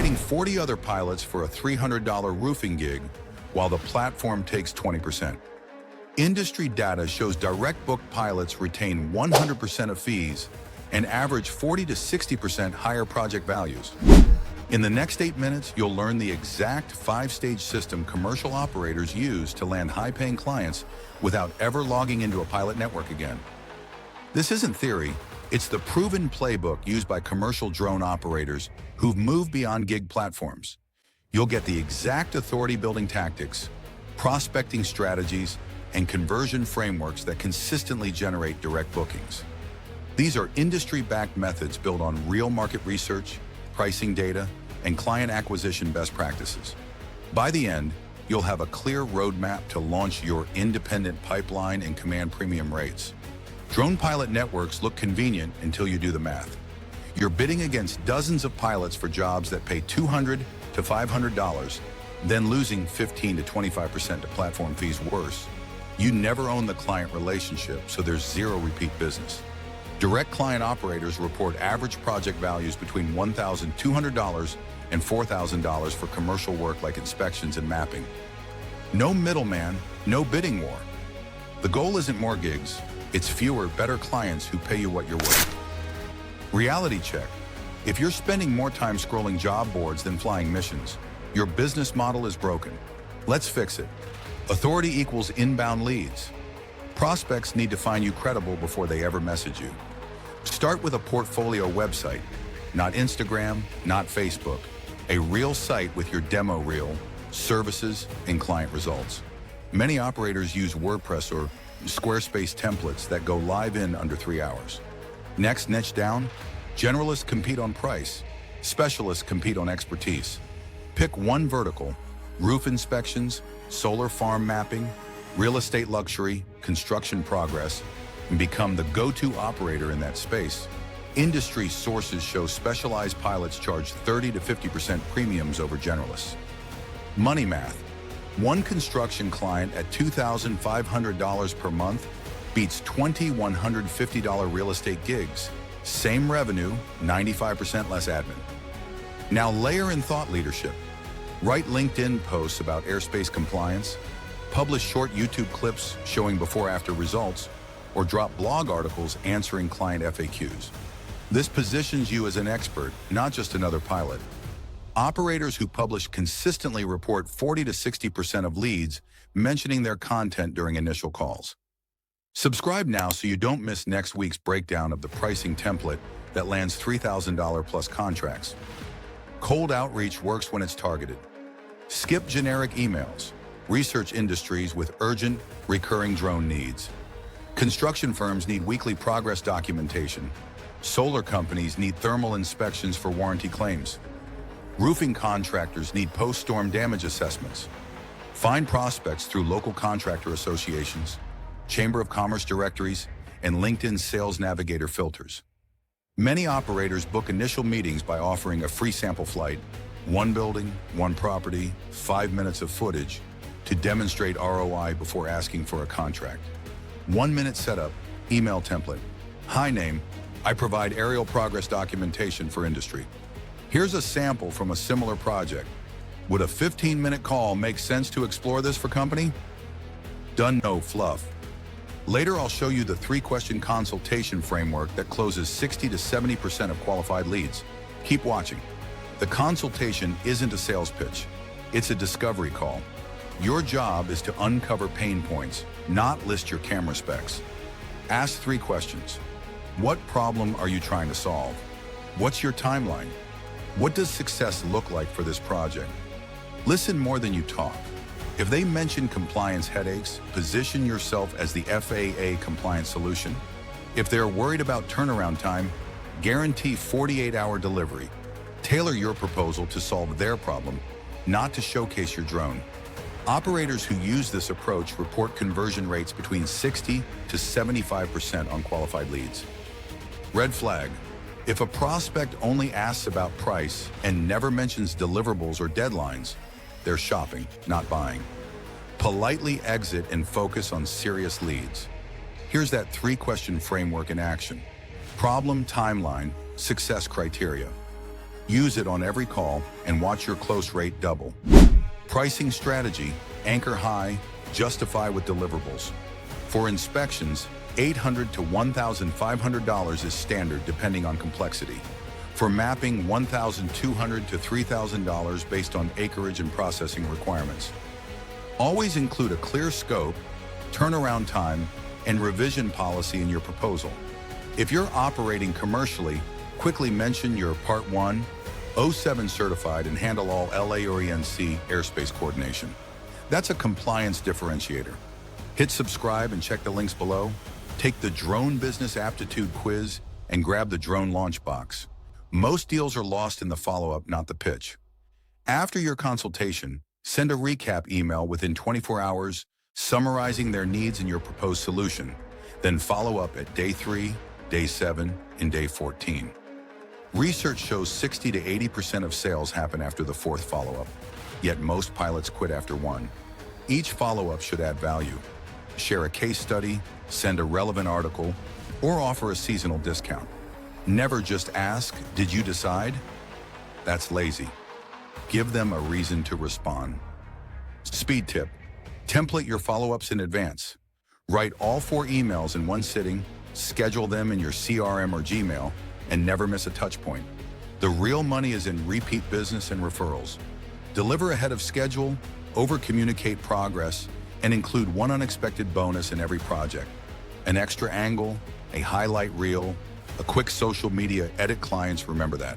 trading 40 other pilots for a $300 roofing gig while the platform takes 20%. Industry data shows direct book pilots retain 100% of fees and average 40 to 60% higher project values. In the next 8 minutes, you'll learn the exact 5-stage system commercial operators use to land high-paying clients without ever logging into a pilot network again. This isn't theory, it's the proven playbook used by commercial drone operators who've moved beyond gig platforms. You'll get the exact authority-building tactics, prospecting strategies, and conversion frameworks that consistently generate direct bookings. These are industry-backed methods built on real market research, pricing data, and client acquisition best practices. By the end, you'll have a clear roadmap to launch your independent pipeline and command premium rates. Drone pilot networks look convenient until you do the math. You're bidding against dozens of pilots for jobs that pay $200 to $500, then losing 15 to 25% to platform fees. Worse, you never own the client relationship, so there's zero repeat business. Direct client operators report average project values between $1,200 and $4,000 for commercial work like inspections and mapping. No middleman, no bidding war. The goal isn't more gigs, it's fewer, better clients who pay you what you're worth. Reality check. If you're spending more time scrolling job boards than flying missions, your business model is broken. Let's fix it. Authority equals inbound leads. Prospects need to find you credible before they ever message you. Start with a portfolio website, not Instagram, not Facebook. A real site with your demo reel, services, and client results. Many operators use WordPress or Squarespace templates that go live in under 3 hours. Next, niche down. Generalists compete on price. Specialists compete on expertise. Pick one vertical: roof inspections, solar farm mapping, real estate luxury, construction progress, and become the go-to operator in that space. Industry sources show specialized pilots charge 30 to 50% premiums over generalists. Money math. One construction client at $2,500 per month beats 20 $150 real estate gigs. Same revenue, 95% less admin. Now layer in thought leadership. Write LinkedIn posts about airspace compliance, publish short YouTube clips showing before-after results, or drop blog articles answering client FAQs. This positions you as an expert, not just another pilot. Operators who publish consistently report 40 to 60% of leads mentioning their content during initial calls. Subscribe now so you don't miss next week's breakdown of the pricing template that lands $3,000 plus contracts. Cold outreach works when it's targeted. Skip generic emails. Research industries with urgent, recurring drone needs. Construction firms need weekly progress documentation. Solar companies need thermal inspections for warranty claims. Roofing contractors need post-storm damage assessments. Find prospects through local contractor associations, Chamber of Commerce directories, and LinkedIn Sales Navigator filters. Many operators book initial meetings by offering a free sample flight, one building, one property, 5 minutes of footage, to demonstrate ROI before asking for a contract. 1-minute setup, email template. Hi name, I provide aerial progress documentation for industry. Here's a sample from a similar project. Would a 15-minute call make sense to explore this for company? Done, no fluff. Later, I'll show you the 3-question consultation framework that closes 60 to 70% of qualified leads. Keep watching. The consultation isn't a sales pitch. It's a discovery call. Your job is to uncover pain points, not list your camera specs. Ask 3 questions. What problem are you trying to solve? What's your timeline? What does success look like for this project? Listen more than you talk. If they mention compliance headaches, position yourself as the FAA compliance solution. If they're worried about turnaround time, guarantee 48-hour delivery. Tailor your proposal to solve their problem, not to showcase your drone. Operators who use this approach report conversion rates between 60 to 75% on qualified leads. Red flag. If a prospect only asks about price and never mentions deliverables or deadlines, they're shopping, not buying. Politely exit and focus on serious leads. Here's that 3-question framework in action. Problem, timeline, success criteria. Use it on every call and watch your close rate double. Pricing strategy, anchor high, justify with deliverables. For inspections, $800 to $1,500 is standard depending on complexity. For mapping, $1,200 to $3,000 based on acreage and processing requirements. Always include a clear scope, turnaround time, and revision policy in your proposal. If you're operating commercially, quickly mention you're Part 1, 07 certified and handle all LA or ENC airspace coordination. That's a compliance differentiator. Hit subscribe and check the links below. Take the Drone Business Aptitude Quiz and grab the drone launch box. Most deals are lost in the follow-up, not the pitch. After your consultation, send a recap email within 24 hours summarizing their needs and your proposed solution. Then follow up at day 3, day 7, and day 14. Research shows 60 to 80% of sales happen after the 4th follow-up, yet most pilots quit after 1. Each follow-up should add value. Share a case study, send a relevant article, or offer a seasonal discount. Never just ask, "Did you decide?" That's lazy. Give them a reason to respond. Speed tip: template your follow-ups in advance. Write all 4 emails in one sitting, schedule them in your CRM or Gmail, and never miss a touch point. The real money is in repeat business and referrals. Deliver ahead of schedule, over-communicate progress, and include one unexpected bonus in every project. An extra angle, a highlight reel, a quick social media edit. Clients remember that.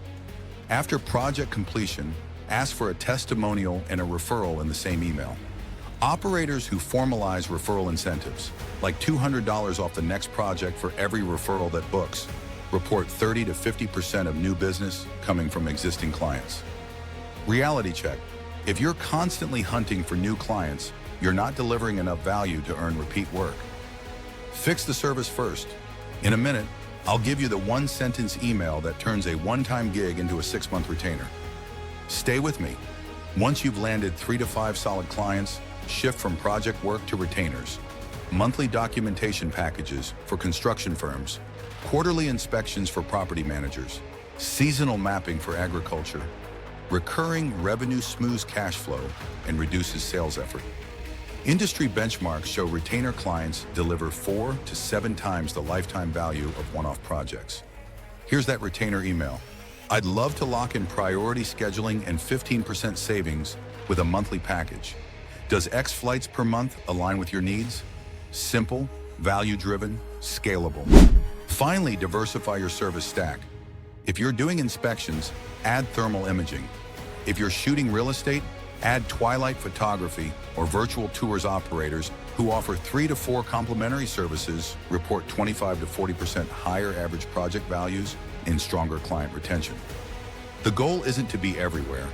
After project completion, ask for a testimonial and a referral in the same email. Operators who formalize referral incentives, like $200 off the next project for every referral that books, report 30 to 50% of new business coming from existing clients. Reality check: if you're constantly hunting for new clients, you're not delivering enough value to earn repeat work. Fix the service first. In a minute, I'll give you the one-sentence email that turns a one-time gig into a 6-month retainer. Stay with me. Once you've landed 3 to 5 solid clients, shift from project work to retainers. Monthly documentation packages for construction firms, quarterly inspections for property managers, seasonal mapping for agriculture. Recurring revenue smooths cash flow and reduces sales effort. Industry benchmarks show retainer clients deliver 4 to 7 times the lifetime value of one-off projects. Here's that retainer email. I'd love to lock in priority scheduling and 15% savings with a monthly package. Does X flights per month align with your needs? Simple, value-driven, scalable. Finally, diversify your service stack. If you're doing inspections, add thermal imaging. If you're shooting real estate, add twilight photography or virtual tours. Operators who offer 3 to 4 complementary services report 25 to 40% higher average project values and stronger client retention. The goal isn't to be everywhere.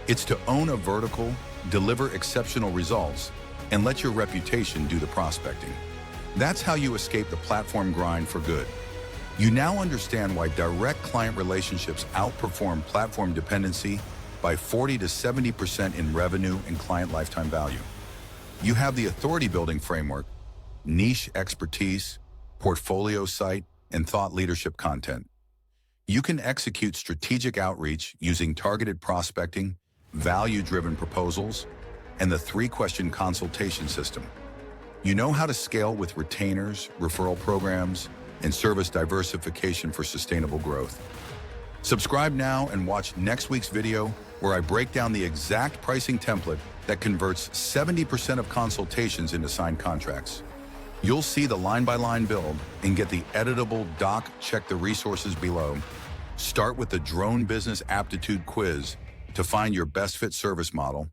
It's to own a vertical, deliver exceptional results, and let your reputation do the prospecting. That's how you escape the platform grind for good. You now understand why direct client relationships outperform platform dependency by 40 to 70% in revenue and client lifetime value. You have the authority-building framework, niche expertise, portfolio site, and thought leadership content. You can execute strategic outreach using targeted prospecting, value-driven proposals, and the 3-question consultation system. You know how to scale with retainers, referral programs, and service diversification for sustainable growth. Subscribe now and watch next week's video where I break down the exact pricing template that converts 70% of consultations into signed contracts. You'll see the line-by-line build and get the editable doc. Check the resources below. Start with the Drone Business Aptitude Quiz to find your best fit service model.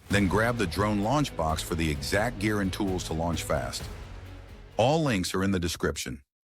Then grab the drone launch box for the exact gear and tools to launch fast. All links are in the description.